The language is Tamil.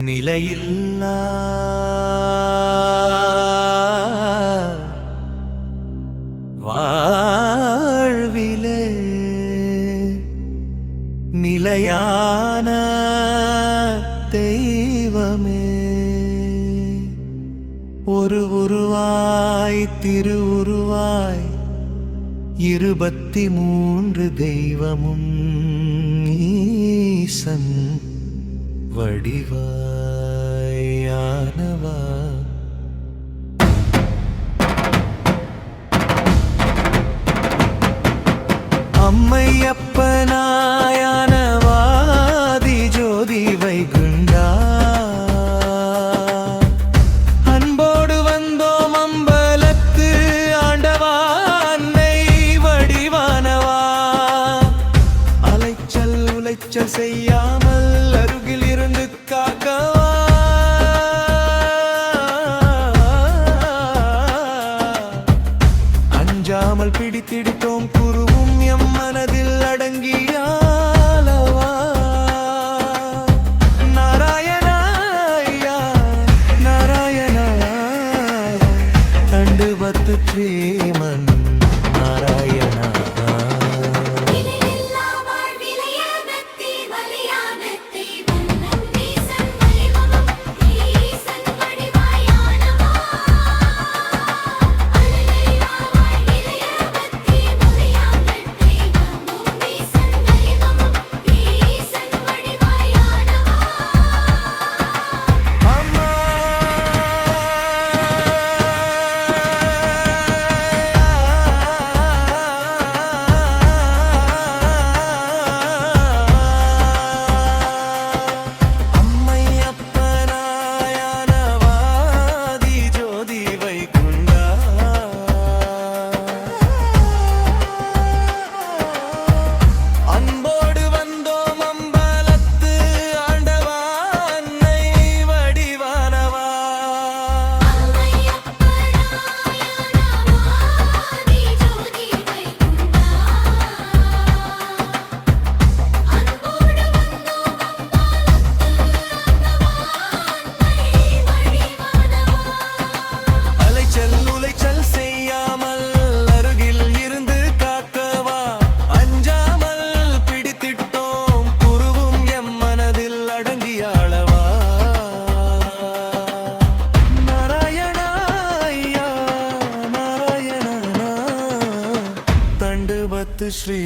நிலையில்லா வாழ்விலே நிலையான தெய்வமே ஒரு உருவாய் திருவுருவாய் 23 தெய்வமும் ஈசன் வடிவாயானவா அம்மையப்பனாயானவாதி ஜோதி வைகுண்டா அன்போடு வந்தோம் அம்பலத்து ஆண்டவா அன்னை வடிவானவா அலைச்சல் உளைச்சல் செய்யாமல் அருகில் இருந்து காக்கவா அஞ்சாமல் பிடித்திடித்தோம் குருவும் எம் மனதில் அடங்கியாலவா நாராயணாயா நாராயணா தண்டுபத்து ஸ்ரீமன் நாராயணா ஸ்ரீ